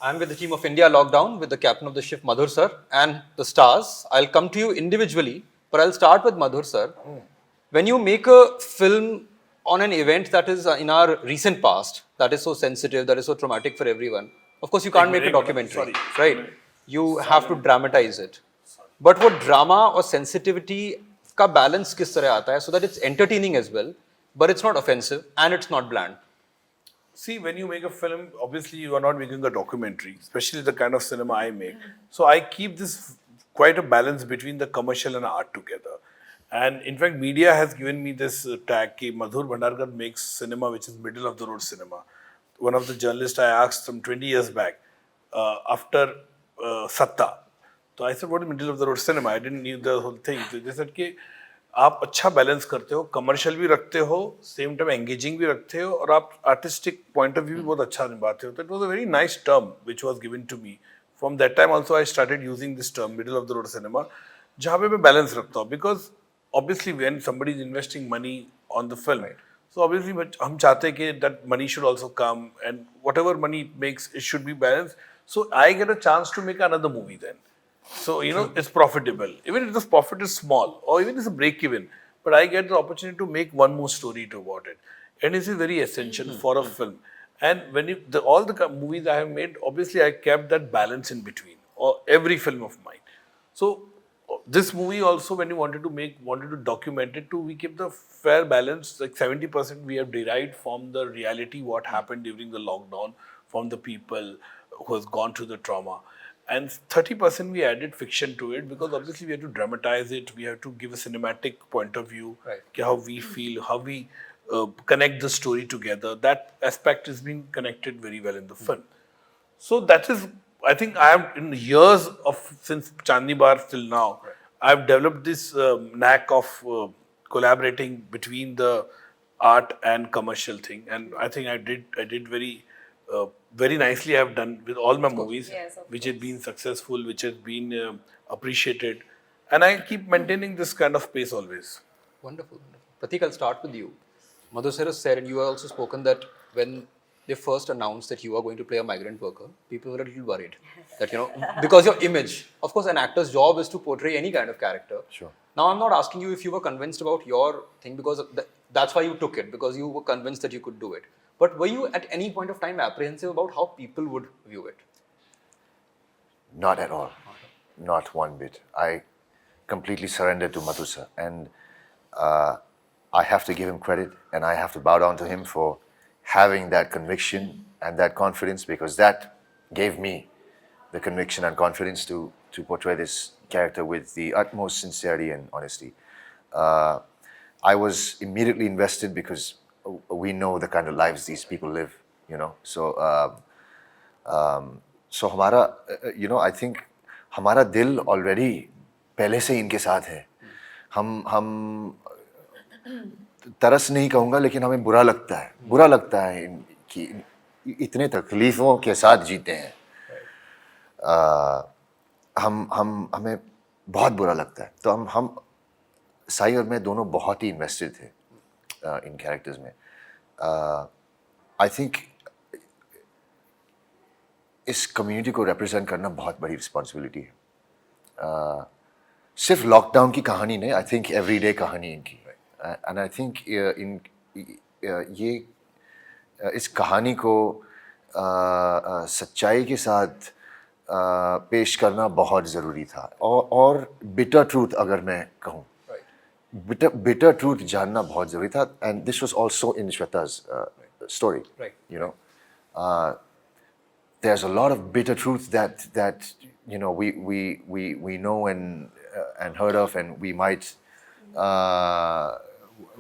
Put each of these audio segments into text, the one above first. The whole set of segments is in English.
I'm with the team of India Lockdown with the captain of the ship Madhur sir and the stars. I'll come to you individually, but I'll start with Madhur sir. When you make a film on an event that is in our recent past, that is so sensitive, that is so traumatic for everyone, of course you can't make a documentary, right? You have to dramatize it. But what drama or sensitivity का balance किस तरह आता है so that it's entertaining as well, but it's not offensive and it's not bland. See, when you make a film, obviously you are not making a documentary, especially the kind of cinema I make. So I keep this quite a balance between the commercial and art together. And in fact, media has given me this tag कि Madhur Bhandarkar makes cinema which is middle of the road cinema. One of the journalists I asked some 20 years back after Satta. So I said, what is middle of the road cinema? I didn't knew the whole thing. So they said कि आप अच्छा balance करते हो, commercial भी रखते हो, same time engaging भी रखते हो और आप आर्टिस्टिक पॉइंट ऑफ व्यू भी बहुत अच्छा निभाते हो. That was a very nice term which was given to me. From that time also I started using this term, middle of the road cinema, जहाँ पे मैं बैलेंस रखता हूँ. Because obviously when somebody is investing money on the film, so obviously हम चाहते हैं कि that money should also come and whatever money it makes, it should be balanced. So I get a chance to make another movie then. So, it's profitable. Even if the profit is small or even it's a break even, but I get the opportunity to make one more story about it. And this is very essential for a film. And when all the movies I have made, obviously I kept that balance in between, or every film of mine. So, this movie also, when you wanted to document it too, we kept the fair balance, like 70% we have derived from the reality, what happened during the lockdown, from the people who has gone through the trauma. And 30% we added fiction to it because obviously we have to dramatize it. We have to give a cinematic point of view, how we feel, how we connect the story together. That aspect is being connected very well in the film. So that is, I think I have in years of since Chandni Bar till now, I have developed this knack of collaborating between the art and commercial thing, and I think I did very nicely. I have done with all my movies, which have been successful, which has been appreciated, and I keep maintaining this kind of pace always. Wonderful, wonderful. Prateik, I'll start with you. Madhur sir has said, and you have also spoken that when they first announced that you are going to play a migrant worker, people were a little worried that, because your image, of course, an actor's job is to portray any kind of character. Sure. Now, I'm not asking you if you were convinced about your thing because that's why you took it, because you were convinced that you could do it. But were you at any point of time apprehensive about how people would view it? Not at all. Not one bit. I completely surrendered to Madhur sir. And I have to give him credit and I have to bow down to him for having that conviction and that confidence, because that gave me the conviction and confidence to portray this character with the utmost sincerity and honesty. I was immediately invested because we know the kind of lives these people live, So, हमारा, I think हमारा दिल already पहले से इनके साथ है. हम तरस नहीं कहूँगा, लेकिन हमें बुरा लगता है कि इतने तकलीफों के साथ जीते हैं. हमें बहुत बुरा लगता है. तो हम साई और मैं दोनों बहुत ही इन्वेस्टेड थे इन कैरेक्टर्स में. आई थिंक इस कम्युनिटी को रिप्रेजेंट करना बहुत बड़ी रिस्पॉन्सिबिलिटी है. सिर्फ लॉकडाउन की कहानी नहीं, आई थिंक एवरीडे कहानी इनकी. एंड आई थिंक ये इस कहानी को सच्चाई के साथ पेश करना बहुत ज़रूरी था. और बिटर ट्रूथ अगर मैं कहूँ, bitter truth जानना बहुत ज़रूरी था. And this was also in Shweta's story. Right. There's a lot of bitter truth that we know and heard of, and we might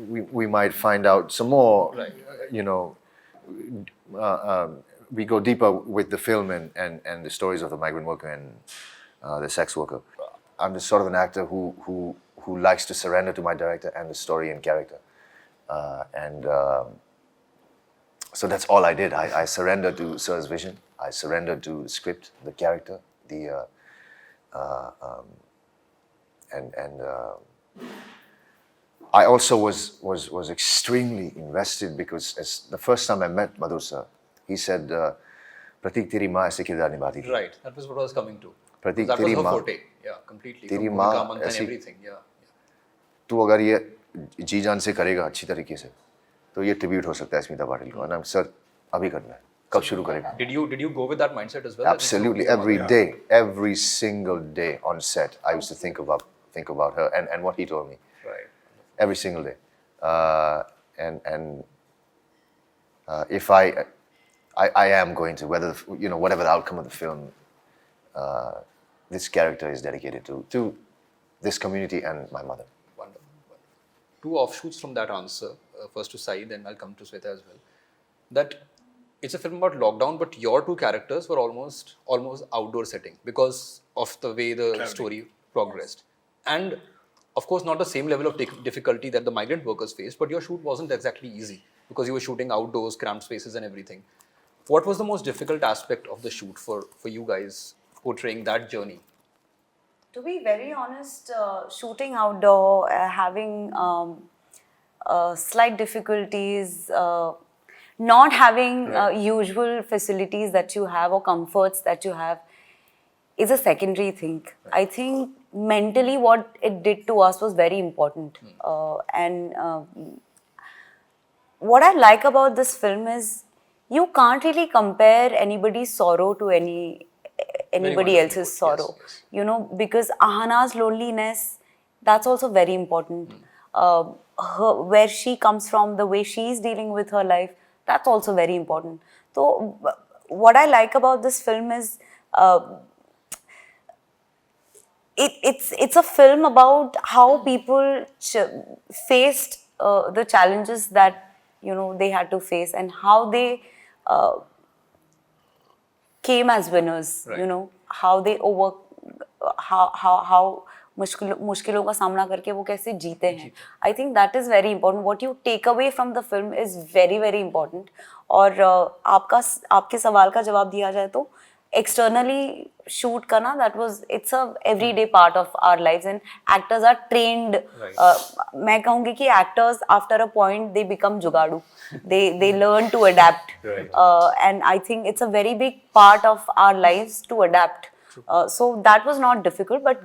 we might find out some more. We go deeper with the film and the stories of the migrant worker and the sex worker. I'm the sort of an actor who likes to surrender to my director and the story and character. So that's all I did. I surrendered to Sir's vision. I surrendered to the script, the character, I also was extremely invested because as the first time I met Madhur sir, he said, प्रतीक तेरी माँ ऐसे किरदार निभाती थी. Right. That was what I was coming to. Prateek That was तेरी her माँ forte. Yeah, completely. तेरी From माँ Bhumika, Manthan, ऐसी- everything. Yeah. तू अगर ये जी जान से करेगा अच्छी तरीके से तो ये ट्रिब्यूट हो सकता है स्मिता पाटिल को. And सर अभी करना है. कब शुरू करेगा? Did you go with that mindset as well? Absolutely, every day, every single day on set, I used to think about her and what he told me. Right. Every single day, and if I am going to whatever the outcome of the film, this character is dedicated to this community and my mother. Wonderful. Two offshoots from that answer. First to Sai, then I'll come to Shweta as well. That it's a film about lockdown, but your two characters were almost outdoor setting because of the way the story progressed. And of course, not the same level of difficulty that the migrant workers faced, but your shoot wasn't exactly easy because you were shooting outdoors, cramped spaces and everything. What was the most difficult aspect of the shoot for you guys portraying that journey? To be very honest, shooting outdoor, having slight difficulties, not having usual facilities that you have or comforts that you have is a secondary thing. I think mentally what it did to us was very important. And what I like about this film is you can't really compare anybody's sorrow to anybody else's sorrow. Yes. You know, because Ahana's loneliness, that's also very important. Where she comes from, the way she's dealing with her life, that's also very important. So what I like about this film is it's a film about how people faced the challenges that they had to face and how they came as winners. Right. How they how मुश्किलों का सामना करके वो कैसे जीते हैं. I think that is very important. What you take away from the film is very very important. और आपके सवाल का जवाब दिया जाए तो externally shoot करना, it's a everyday part of our lives and actors are trained. मैं कहूँगी कि actors after a point they become जुगाड़ू. They learn to adapt. Right. And I think it's a very big part of our lives to adapt. So that was not difficult, but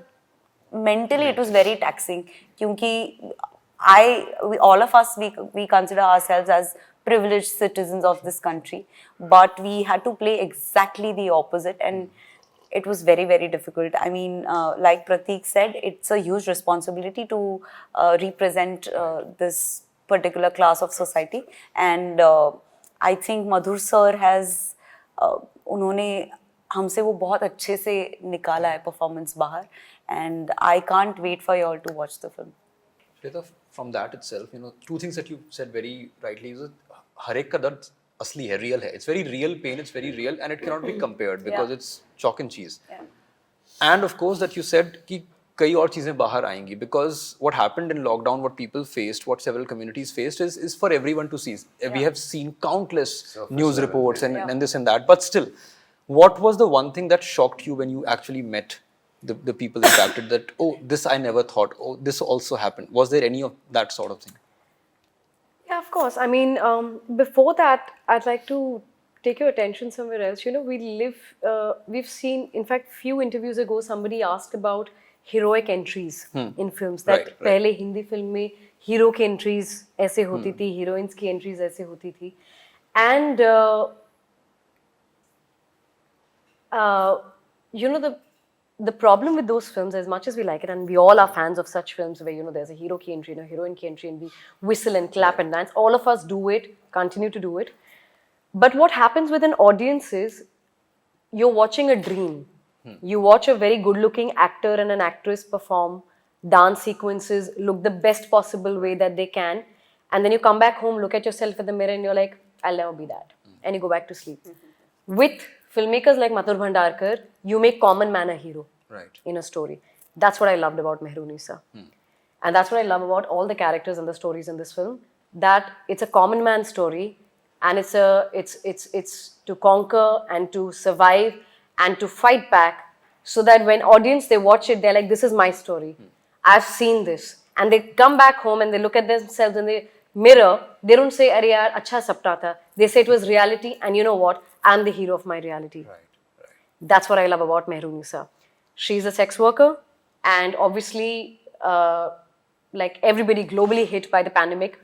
mentally it was very taxing. क्योंकि all of us, we consider ourselves as privileged citizens of this country, but we had to play exactly the opposite, and it was very very difficult. I mean, like Prateik said, it's a huge responsibility to represent this particular class of society, and I think Madhur sir has उन्होंने हमसे वो बहुत अच्छे से निकाला है performance बाहर, and I can't wait for you all to watch the film. Shweta, from that itself, two things that you said very rightly is that हर एक का दर्द असली है, real है. It's very real pain, it's very real, and it cannot be compared because it's chalk and cheese. Yeah. And of course that you said कि कई और चीजें बाहर आएंगी because what happened in lockdown, what people faced, what several communities faced is for everyone to see. We have seen countless news reports and this and that, but still, what was the one thing that shocked you when you actually met the people impacted, that, oh, this I never thought, oh, this also happened? Was there any of that sort of thing? Yeah, of course. I mean, before that, I'd like to take your attention somewhere else. We've seen, in fact, few interviews ago, somebody asked about heroic entries in films. That Right. पहले Hindi film में hero की entries ऐसे होती थी, heroines की entries ऐसे होती थी. And, the problem with those films, as much as we like it, and we all are fans of such films where, there's a hero ki entry and a heroine ki entry and we whistle and clap and dance. All of us do it, continue to do it. But what happens with an audience is, you're watching a dream. You watch a very good-looking actor and an actress perform, dance sequences, look the best possible way that they can, and then you come back home, look at yourself in the mirror and you're like, I'll never be that. And you go back to sleep. With filmmakers like Madhur Bhandarkar, you make common man a hero. Right. In a story. That's what I loved about Mehrunisa. And that's what I love about all the characters and the stories in this film, that it's a common man story, and it's to conquer and to survive and to fight back, so that when audience, they watch it, they're like, this is my story. I've seen this. And they come back home and they look at themselves in the mirror. They don't say, "Arey yaar, acha sapna tha." They say it was reality, and you know what? and the hero of my reality. That's what I love about Mehrunisa. She's a sex worker, and obviously, like everybody globally hit by the pandemic,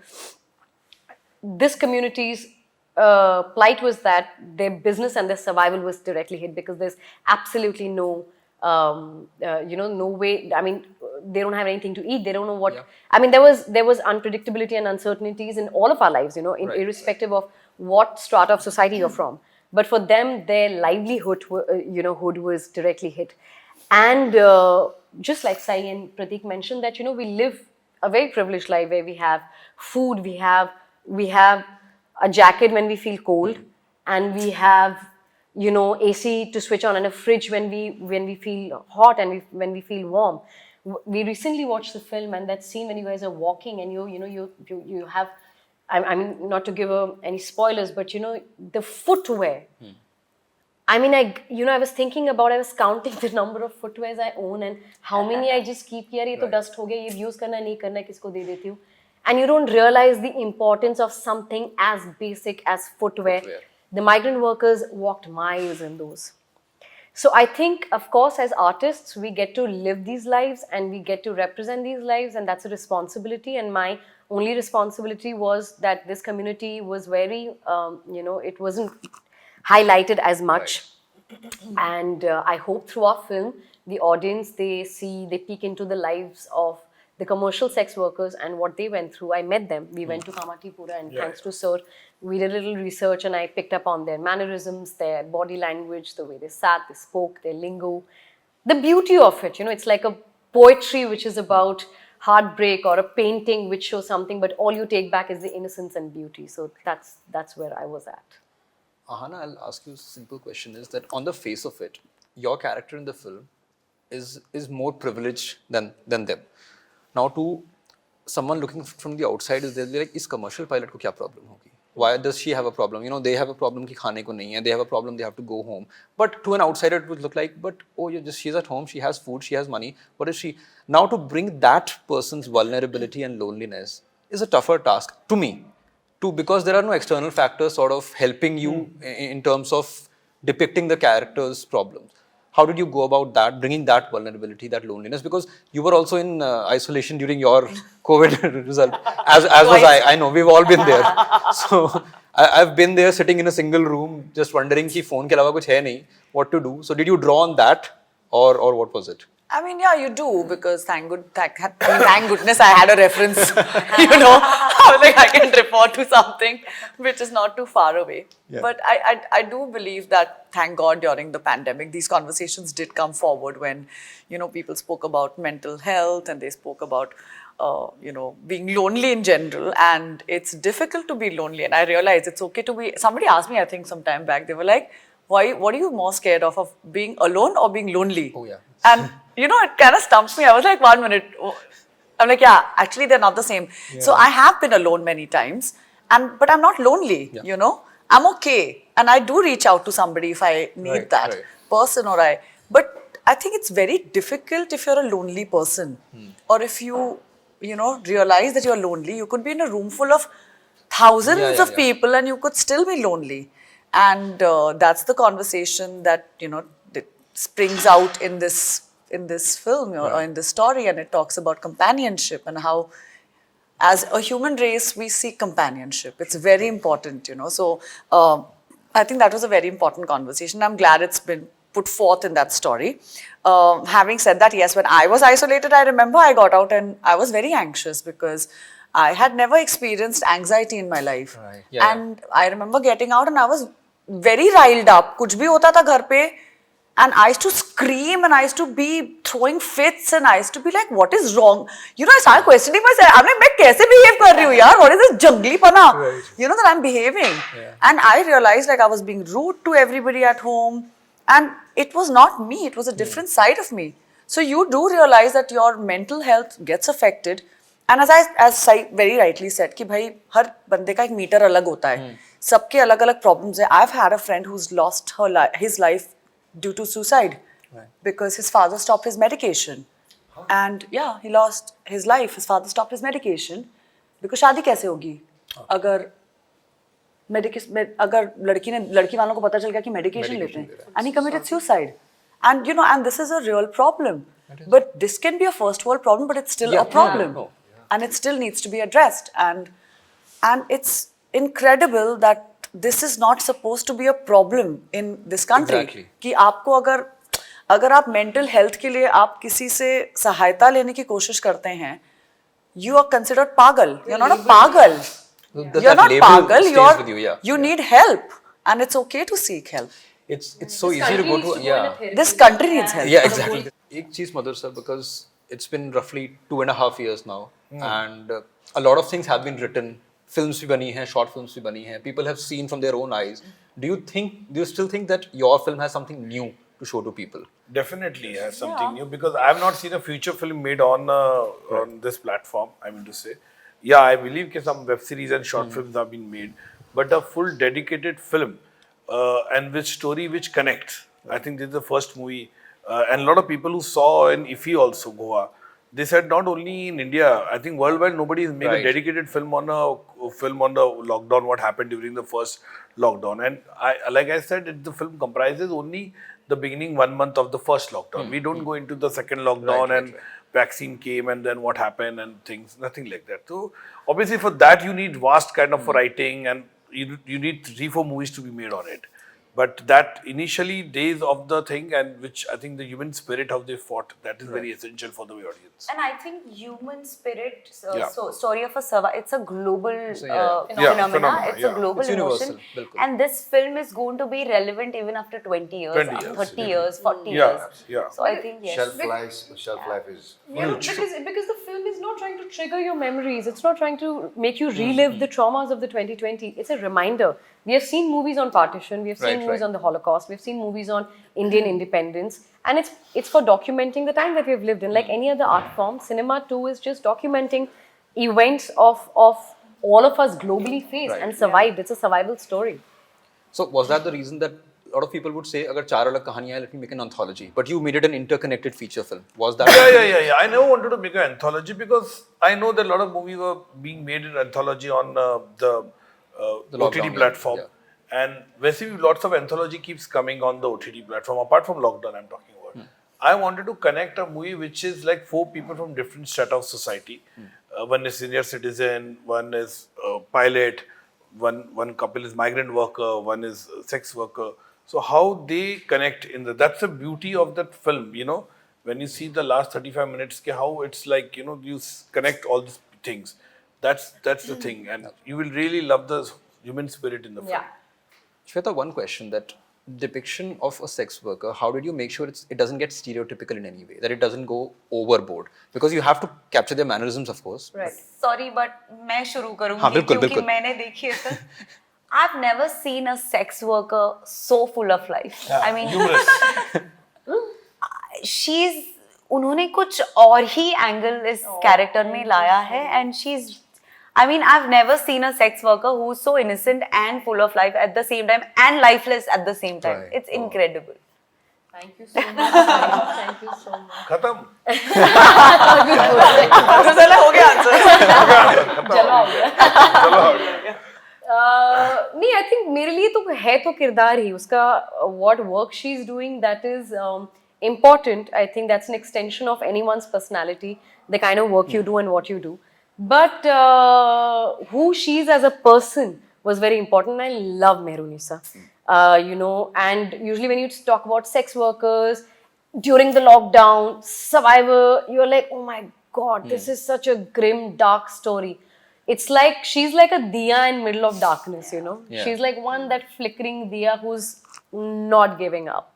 this community's plight was that their business and their survival was directly hit because there's absolutely no, no way. I mean, they don't have anything to eat. They don't know what. Yeah. I mean, there was unpredictability and uncertainties in all of our lives. Irrespective of what strata of society you're from. But for them, their livelihood, hood was directly hit. And just like Sai and Prateik mentioned, that we live a very privileged life where we have food, we have a jacket when we feel cold, and we have AC to switch on, and a fridge when we feel hot and when we feel warm. We recently watched the film, and that scene when you guys are walking and you have, I mean, not to give any spoilers, but the footwear. I mean, I was thinking about, I was counting the number of footwears I own and how many I just keep here. Ye to dust ho gaya, ye use karna nahi karna, kisko de deti hu. And you don't realize the importance of something as basic as footwear. The migrant workers walked miles in those. So I think, of course, as artists, we get to live these lives and we get to represent these lives, and that's a responsibility. And my only responsibility was that this community was very, it wasn't highlighted as much. And I hope through our film, the audience, they peek into the lives of the commercial sex workers and what they went through. I met them. We went to Kamatipura, and thanks to Sir, we did a little research, and I picked up on their mannerisms, their body language, the way they sat, they spoke, their lingo, the beauty of it. It's like a poetry which is about heartbreak, or a painting which shows something, but all you take back is the innocence and beauty. So that's where I was at. Aahana, I'll ask you a simple question, is that on the face of it, your character in the film is more privileged than them. Now, to someone looking from the outside, is they'll be like, is commercial pilot ko kya problem hogi? Why does she have a problem? They have a problem ki khane ko nahi hai. They have a problem, they have to go home. But to an outsider, it would look like, but she's at home, she has food, she has money. What is she? Now, to bring that person's vulnerability and loneliness is a tougher task to me. Because there are no external factors sort of helping you in terms of depicting the character's problems. How did you go about that, bringing that vulnerability, that loneliness? Because you were also in isolation during your COVID result, as was I. I know, we've all been there. So I've been there sitting in a single room, just wondering ki phone ke alawa kuch hai nahi, what to do. So did you draw on that, or what was it? I mean, yeah, you do, because thank goodness I had a reference, I was like, I can refer to something which is not too far away. Yeah. But I do believe that, thank God, during the pandemic, these conversations did come forward when, people spoke about mental health, and they spoke about, being lonely in general, and it's difficult to be lonely. And I realized it's okay to be, somebody asked me, I think some time back, they were like, what are you more scared of being alone or being lonely? Oh, yeah. And, it kind of stumps me. I was like, 1 minute. I'm like, yeah, actually, they're not the same. Yeah. So I have been alone many times, but I'm not lonely, I'm okay. And I do reach out to somebody if I need that person, but I think it's very difficult if you're a lonely person, or if you, realize that you're lonely. You could be in a room full of thousands of people and you could still be lonely. And that's the conversation that, that springs out in this film or in this story, and it talks about companionship and how, as a human race, we seek companionship. It's very important, So I think that was a very important conversation. I'm glad it's been put forth in that story. Having said that, yes, when I was isolated, I remember I got out and I was very anxious because I had never experienced anxiety in my life. Right. Yeah, and I remember getting out and I was very riled up. Kuch bhi hota tha ghar pe. And I used to scream and I used to be throwing fits and I used to be like, what is wrong? I started questioning myself. I'm like, मैं कैसे behave कर रही हूँ यार? What is this jungly pana? Right. That I'm behaving. Yeah. And I realized like I was being rude to everybody at home. And it was not me. It was a different side of me. So you do realize that your mental health gets affected. And as Sai very rightly said, कि भाई हर बंदे का एक metre अलग होता है. सबके अलग-अलग problems हैं. I've had a friend who's lost his life due to suicide, because his father stopped his medication. And yeah, he lost his life. His father stopped his medication because शादी कैसे होगी अगर अगर लड़की वालों को पता चल गया कि मेडिकेशन लेते हैं, and he committed suicide, and and this is a real problem. But this can be a first world problem, but it's still a problem, and it still needs to be addressed. And it's incredible that this is not supposed to be a problem in this country. Exactly. कि आपको अगर आप mental health के लिए आप किसी से सहायता लेने की कोशिश करते हैं, you are considered pagal. You're not a pagal. You're not pagal. You need help, and it's okay to seek help. It's so easy to go to This country needs help. Yeah, exactly. एक चीज मधुर sir, because it's been roughly 2.5 years now, and a lot of things have been written. Films भी बनी हैं, short films भी बनी हैं. People have seen from their own eyes. Do you still think that your film has something new to show to people? Definitely has something new, because I have not seen a feature film made on this platform. I mean to say, yeah, I believe that some web series and short films have been made, but a full dedicated film and with story which connects. I think this is the first movie, and a lot of people who saw in IFFI also Goa, they said not only in India, I think worldwide nobody has made a dedicated film on the lockdown, what happened during the first lockdown. And like I said, the film comprises only the beginning 1 month of the first lockdown. We don't go into the second lockdown and vaccine came and then what happened and things, nothing like that. So obviously for that you need vast kind of writing, and you need 3-4 movies to be made on it. But that initially days of the thing, and which I think the human spirit, how they fought, that is very essential for the audience. And I think human spirit, story of a survivor, it's a global phenomena. It's a global emotion. And this film is going to be relevant even after 20 years, 30 years, 40 years. So I think, yes. Shelf life is huge. Because the film is not trying to trigger your memories. It's not trying to make you relive the traumas of the 2020. It's a reminder. We have seen movies on partition, we have seen movies on the Holocaust, we have seen movies on Indian independence, and it's for documenting the time that we have lived in. Like any other art form, cinema too is just documenting events of all of us globally faced and survived. It's a survival story. So was that the reason that a lot of people would say, agar 4 alag kahaniyan hai, let me make an anthology, but you made it an interconnected feature film? Was that? Yeah. I never wanted to make an anthology, because I know that a lot of movies were being made in anthology on the OTT platform, and basically lots of anthology keeps coming on the OTT platform, apart from lockdown I'm talking about. I wanted to connect a movie which is like 4 people from different strata of society. One is senior citizen, one is pilot, one couple is migrant worker, one is sex worker. So how they connect that's the beauty of that film, when you see the last 35 minutes, how it's like, you connect all these things. That's the thing, and you will really love the human spirit in the film. Shweta, one question: that depiction of a sex worker, how did you make sure it doesn't get stereotypical in any way, that it doesn't go overboard? Because you have to capture their mannerisms, of course. Right. Sorry, but मैं शुरू करूँगी क्योंकि मैंने देखी है film. I've never seen a sex worker so full of life. I mean, उन्होंने कुछ और ही एंगल इस कैरेक्टर में लाया है, and I've never seen a sex worker who's so innocent and full of life at the same time and lifeless at the same time. It's incredible. Thank you so much. Thank you so much. खत्म. हो गया answer. नहीं, I think मेरे लिए तो है तो किरदार ही उसका. What work she's doing, that is important. I think that's an extension of anyone's personality, the kind of work you do and what you do. But who she is as a person was very important. I love Mehrunisa, and usually when you talk about sex workers during the lockdown, survivor, you're like, oh my God, this is such a grim, dark story. It's like she's like a diya in middle of darkness, Yeah. She's like that flickering diya who's not giving up.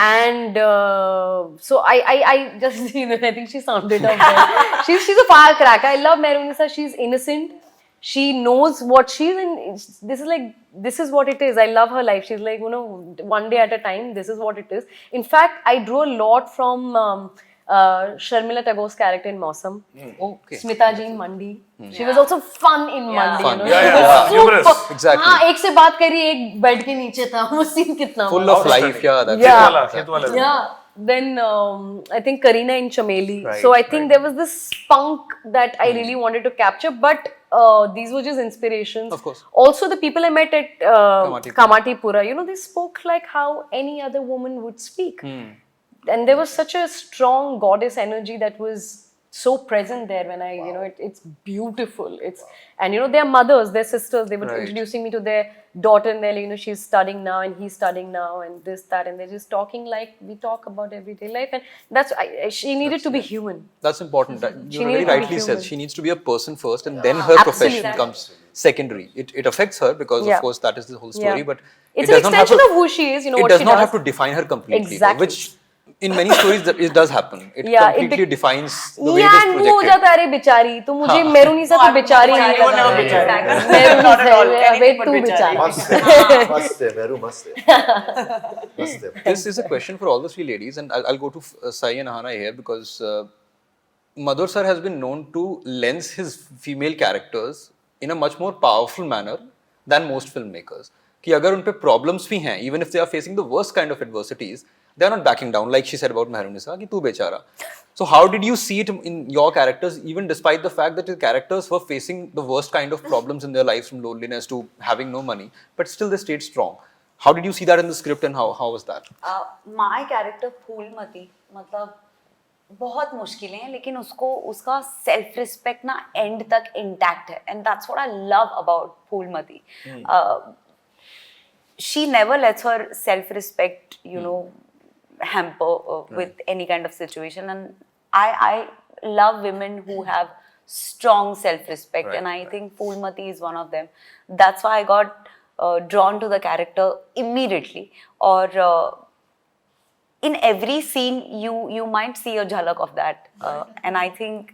And so I just, I think she sounded up there. She's a firecracker. I love Mehrunisa. She's innocent. She knows what she's in. This is what it is. I love her life. She's like, one day at a time, this is what it is. In fact, I drew a lot from Sharmila Tagore's character in Mausam. Okay. Smita ji in Mandi. She was also fun in Mandi. Fun. Humorous. Exactly. हाँ, एक से बात करी, एक bed के नीचे था. वो सीन कितना full of life, खेत वाला. Yeah, Then I think Kareena in Chameli. Right, So I think there was this spunk that I really wanted to capture, but these were just inspirations. Of course. Also, the people I met at Kamatipura. Kamatipura, you know, they spoke like how any other woman would speak. And there was such a strong goddess energy that was so present there when I, you know, it's beautiful. And you know, their mothers, their sisters, they were Right. introducing me to their daughter, and they're like, you know, she's studying now and he's studying now and this, that, and they're just talking like we talk about everyday life. And that's, she needed to be human. That's important. You very needed to be rightly said. human. She needs to be a person first, and then her profession comes secondary. It affects her because, of course, that is the whole story. Yeah. But It's it an does not have extension to, of who she is, you know, it what does she not does. have to define her completely. Exactly. Which in many stories that it does happen. It Yeah, it completely bec- defines the way Yeah, it is and वो हो projected. जाता है अरे बेचारी तो मुझे मेरुनीसा तो बेचारी नहीं You were लगा never बेचारी. मेरुनी Not at all. अबे Anything but तू बेचारी. बेचारी Must have, Meru must have. Must have. This is a question for all the three ladies, and I'll go to Sai and Aahana here because Madhur sir has been known to lens his female characters in a much more powerful manner than most filmmakers. कि अगर उन पे problems भी हैं, even if they are facing the worst kind of adversities, they are not backing down, like she said about Mehrunisa, कि तू बेचारा. So how did you see it in your characters, even despite the fact that the characters were facing the worst kind of problems in their lives, from loneliness to having no money, but still they stayed strong? How did you see that in the script, and how was that? My character Phoolmati मतलब बहुत मुश्किलें हैं लेकिन उसको उसका self respect ना and तक intact है and that's what I love about Phoolmati she never lets her self respect you know hamper with any kind of situation, and I love women who have strong self respect, and I think Phoolmati is one of them. That's why I got drawn to the character immediately. Or in every scene you might see a jhalak of that, and I think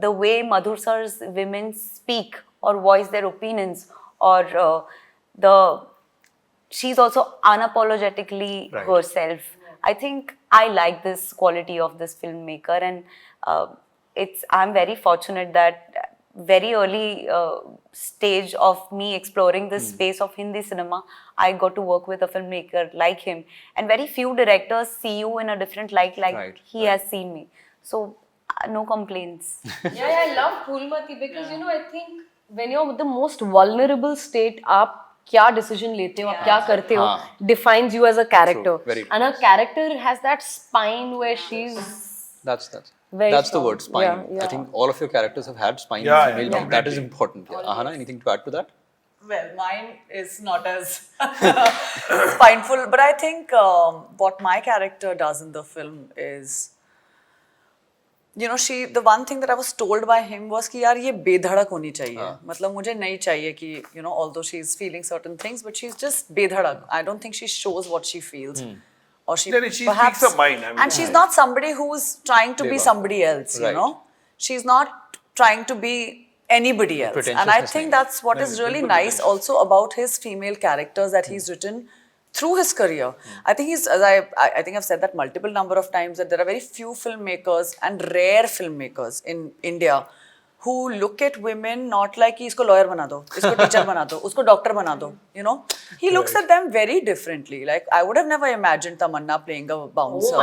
the way Madhur sir's women speak or voice their opinions, or she's also unapologetically herself. I think I like this quality of this filmmaker, and I'm very fortunate that very early stage of me exploring this space of Hindi cinema, I got to work with a filmmaker like him, and very few directors see you in a different light like he has seen me. So no complaints. Yeah, I love Phoolmati because you know I think when you're the most vulnerable state, आप क्या decision लेते हो, आप क्या करते हो, defines you as a character. True, very true. And her character has that spine where she's That's very the strong. word, spine. Yeah. I think all of your characters have had spine. Yeah, in female yeah, form. That is important. Yeah. Aahana, anything to add to that? Well, mine is not as spineful, but I think what my character does in the film is, you know, the one thing that I was told by him was कि यार ये बेधड़क होनी चाहिए. मतलब मुझे नहीं चाहिए कि, you know, although she's feeling certain things, but she's just बेधड़क. I don't think she shows what she feels. Or she speaks her mind. I mean, and she's not somebody who's trying to be somebody else, you know. She's not trying to be anybody else. And I think that's what is really nice also about his female characters that he's written through his career. I think I think I've said that multiple number of times, that there are very few filmmakers and rare filmmakers in India who look at women not like isko lawyer bana do, isko teacher bana do, usko doctor bana do, you know. He looks at them very differently. Like I would have never imagined Tamanna playing a bouncer.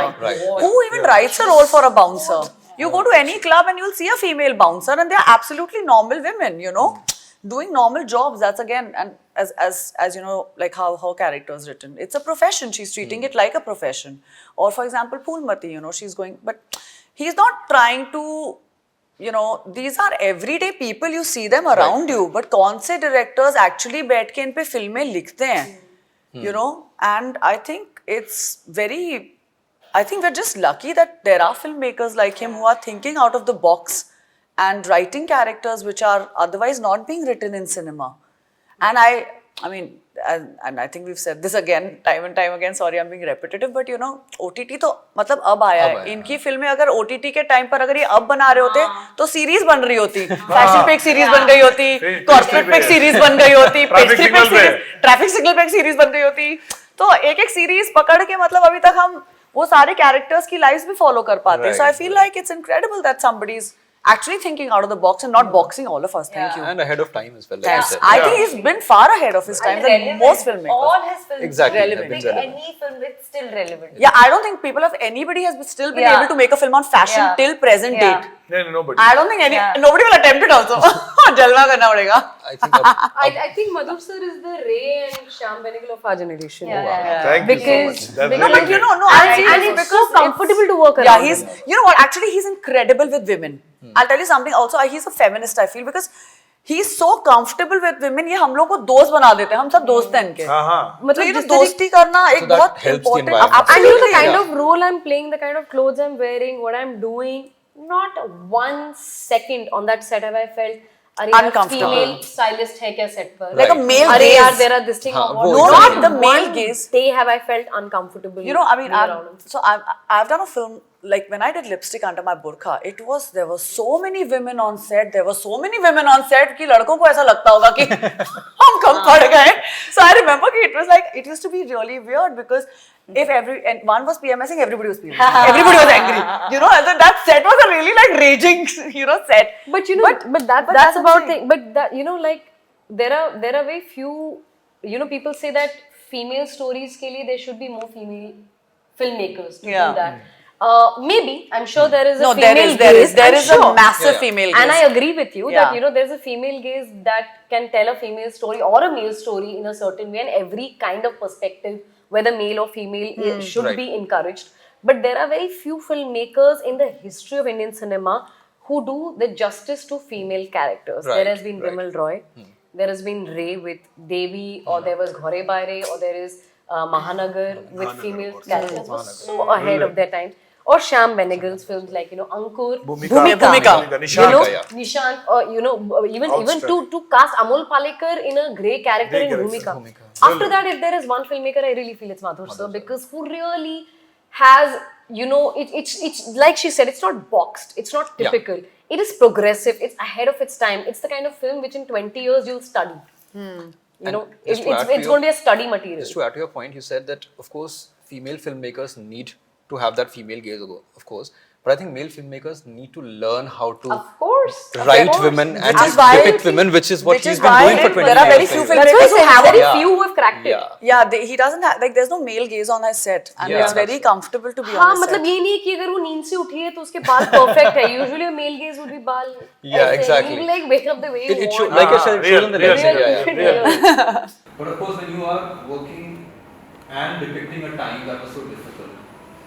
Who even writes a role for a bouncer? You go to any club and you'll see a female bouncer, and they're absolutely normal women, you know, doing normal jobs. That's again, and as you know, like how her character is written, it's a profession. She's treating it like a profession. Or for example, Phoolmati, you know, she's going, but he's not trying to, you know, these are everyday people, you see them around you, but kaun se directors actually बैठ के इन पे फिल्में लिखते हैं, you know. And I think I think we're just lucky that there are filmmakers like him who are thinking out of the box and writing characters which are otherwise not being written in cinema. And I mean, and I think we've said this again, time and time again, sorry I'm being repetitive, but you know, OTT तो मतलब अब आया है. इनकी फिल्में अगर OTT के time पर अगर ये अब बना रहे होते तो सीरीज बन रही होती, फैशन पे एक सीरीज बन गई होती, कॉर्पोरेट पे एक सीरीज बन गई होती, ट्रैफिक सिग्नल पे एक सीरीज बन गई होती. तो एक एक सीरीज पकड़ के मतलब अभी तक हम वो सारे कैरेक्टर्स की लाइव्स भी फॉलो कर पाते हैं. So I feel like it's incredible that somebody's actually thinking out of the box and not boxing all of us. Thank you. And ahead of time as well, like Yes, you said. I think he's been far ahead of his time than most filmmakers. All his films Exactly, relevant. they've been Pick relevant. any film, it's still relevant. Yeah, I don't think anybody has still been Yeah. able to make a film on fashion Yeah. till present Yeah. date. No, nobody. I don't think Yeah. nobody will attempt it also. Jalwa karna padega. I think I think Madhur sir is the Ray and Shyam Benegal of our generation. Thank you so much. That's No, really but you great. know, no, And, I'm serious and it's because so comfortable to work yeah, around. he's, you know what, actually he's incredible with women. I'll tell you something also, he's a feminist, I feel, because he's so comfortable with women, ये हम लोग को दोस्त बना देते हैं, हम सब दोस्त हैं इनके. हाँ. मतलब ये जिस दोस्ती करना एक So that बहुत helps the important, environment. And you know the kind Yeah. of role I'm playing, the kind of clothes I'm wearing, what I'm doing, not 1 second on that set have I felt, अरे यार Uncomfortable. female stylist है क्या set पर? like a Right. male अरे gaze. यार there are this thing हाँ, of वो what? not exactly. the male One gaze. day have I felt uncomfortable. You know, I mean, being around him. so I've done a film, like when I did Lipstick Under My Burqa, there were so many women on set, कि लड़कों को ऐसा लगता होगा कि हम कम पड़ गए. So I remember it was like, it used to be really weird because if one was PMSing, everybody was PMSing. Everybody was angry. You know, and that set was a really like raging, set. But you know, but that's what I'm about saying. thing. But that, you know, like there are very few. You know, people say that female stories के लिए there should be more female filmmakers to Yeah. do that. Maybe I'm sure there is a No, female there gaze. is I'm a sure. massive Yeah. female gaze. And I agree with you Yeah. that, you know, there's a female gaze that can tell a female story or a male story in a certain way, and every kind of perspective, whether male or female, should Right. be encouraged. But there are very few filmmakers in the history of Indian cinema who do the justice to female characters. Right, There has been right. Vimal Roy, there has been Ray with Devi, or there was Ghore Baire, or there is Mahanagar with female characters. Was so ahead of their time. Or Shyam Benegal's films like, you know, Ankur, Bhumika. you Nishant. know, yeah. Nishant, or you know, even to cast Amol Palekar in a grey character in Bhumika. After that, if there is one filmmaker, I really feel it's Madhur sir, because who really has, you know, it's like she said, it's not boxed, it's not Yeah. typical. It is progressive. It's ahead of its time. It's the kind of film which in 20 years you'll study. You know, just to add to it's your- going to be a study material. Just to add to your point, you said that, of course, female filmmakers need to have that female gaze, of course. But I think male filmmakers need to learn how to Of course. write of course. women and Which is why- depict women, which is what which he's is been why doing for 20 there are years. very few anyway. That's why I filmmakers say who have very Yeah. few who have cracked it. Yeah. Yeah, he doesn't have, like, there's no male gaze on his set. And Yeah, it's very that's comfortable to be हाँ on his मतलब set. ये नहीं है कि अगर वो नींद से उठी है तो उसके बाल perfect है. Usually a male gaze would be बाल Yeah, ऐसे. exactly. He'll like wake up the way you It should, want. like I said, it shows in the real, lyrics. Real, Yeah. But of course, when you are working and depicting a time that was so difficult,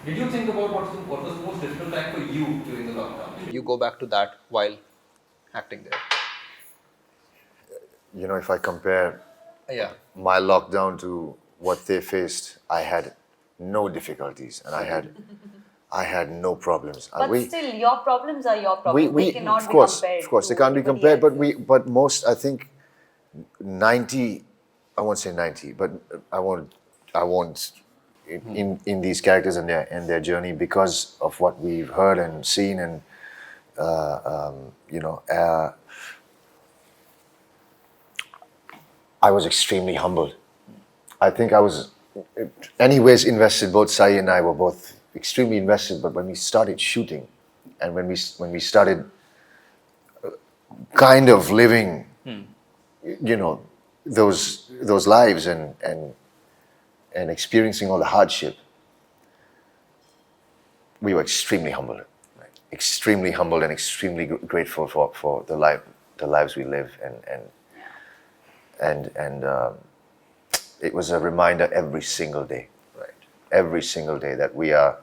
did you think about what was the most difficult time for you during the lockdown? You go back to that while acting there. You know, if I compare Yeah. my lockdown to what they faced, I had no difficulties and I had no problems. But still, your problems are your problems. we They cannot of be course, compared. of course, they to can't be anybody compared. But else. but most, I think, 90. I won't say 90, but I won't. In these characters and their journey, because of what we've heard and seen, and you know, I was extremely humbled. I think I was, anyways, invested. Both Sai and I were both extremely invested. But when we started shooting, and when we started kind of living, you know, those lives and experiencing all the hardship, we were extremely humbled, extremely humbled, and extremely grateful for the lives we live, and it was a reminder every single day, every single day, that we are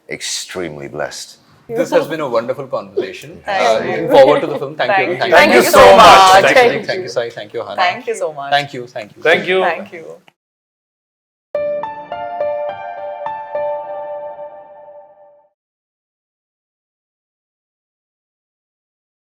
extremely blessed. This has been a wonderful conversation. Looking forward to the film. Thank you. Thank you so much. Thank you, Sai. Thank you, Aahana. Thank you so much. Thank you. Thank you. Thank you.